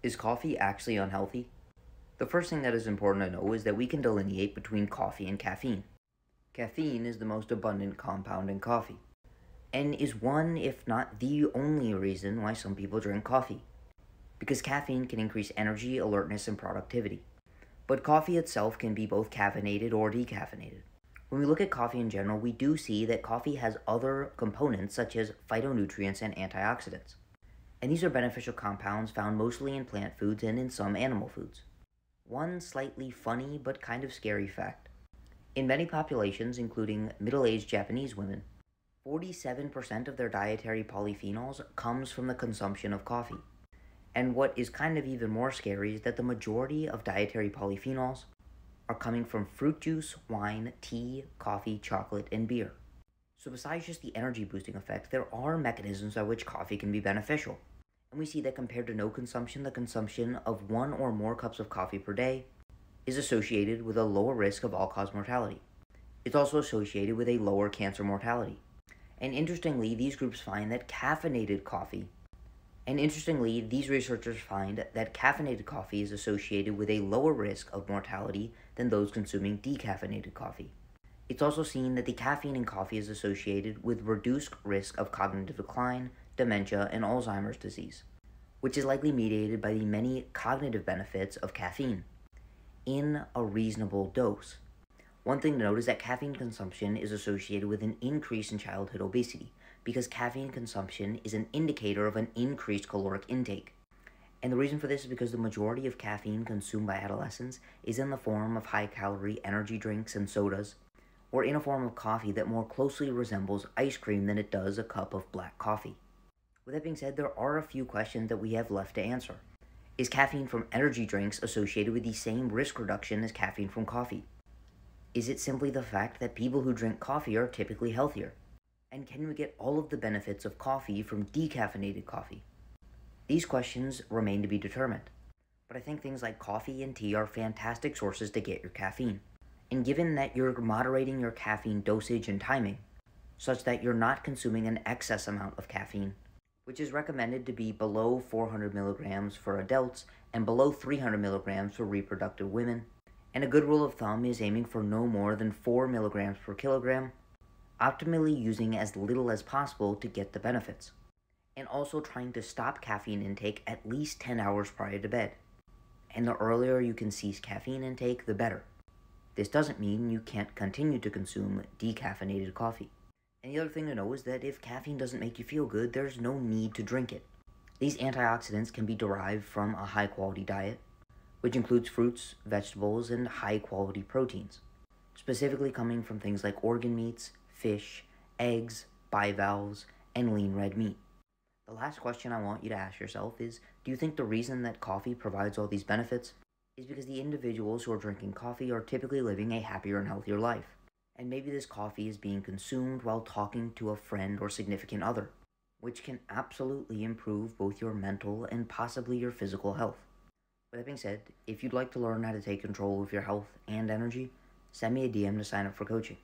Is coffee actually unhealthy? The first thing that is important to know is that we can delineate between coffee and caffeine. Caffeine is the most abundant compound in coffee, and is one, if not the only reason why some people drink coffee, because caffeine can increase energy, alertness, and productivity. But coffee itself can be both caffeinated or decaffeinated. When we look at coffee in general, we do see that coffee has other components such as phytonutrients and antioxidants. And these are beneficial compounds found mostly in plant foods and in some animal foods. One slightly funny but kind of scary fact. In many populations, including middle-aged Japanese women, 47% of their dietary polyphenols comes from the consumption of coffee. And what is kind of even more scary is that the majority of dietary polyphenols are coming from fruit juice, wine, tea, coffee, chocolate, and beer. So besides just the energy boosting effect, there are mechanisms by which coffee can be beneficial. And we see that compared to no consumption, the consumption of one or more cups of coffee per day is associated with a lower risk of all-cause mortality. It's also associated with a lower cancer mortality. And interestingly, these researchers find that caffeinated coffee is associated with a lower risk of mortality than those consuming decaffeinated coffee. It's also seen that the caffeine in coffee is associated with reduced risk of cognitive decline, dementia, and Alzheimer's disease, which is likely mediated by the many cognitive benefits of caffeine in a reasonable dose. One thing to note is that caffeine consumption is associated with an increase in childhood obesity, because caffeine consumption is an indicator of an increased caloric intake. And the reason for this is because the majority of caffeine consumed by adolescents is in the form of high-calorie energy drinks and sodas, or in a form of coffee that more closely resembles ice cream than it does a cup of black coffee. With that being said, there are a few questions that we have left to answer. Is caffeine from energy drinks associated with the same risk reduction as caffeine from coffee? Is it simply the fact that people who drink coffee are typically healthier? And can we get all of the benefits of coffee from decaffeinated coffee? These questions remain to be determined, but I think things like coffee and tea are fantastic sources to get your caffeine. And given that you're moderating your caffeine dosage and timing, such that you're not consuming an excess amount of caffeine, which is recommended to be below 400 milligrams for adults and below 300 milligrams for reproductive women, and a good rule of thumb is aiming for no more than 4 milligrams per kilogram, optimally using as little as possible to get the benefits, and also trying to stop caffeine intake at least 10 hours prior to bed. And the earlier you can cease caffeine intake, the better. This doesn't mean you can't continue to consume decaffeinated coffee. And the other thing to know is that if caffeine doesn't make you feel good, there's no need to drink it. These antioxidants can be derived from a high-quality diet, which includes fruits, vegetables, and high-quality proteins, specifically coming from things like organ meats, fish, eggs, bivalves, and lean red meat. The last question I want you to ask yourself is, do you think the reason that coffee provides all these benefits is because the individuals who are drinking coffee are typically living a happier and healthier life? And maybe this coffee is being consumed while talking to a friend or significant other, which can absolutely improve both your mental and possibly your physical health. With that being said, if you'd like to learn how to take control of your health and energy, send me a DM to sign up for coaching.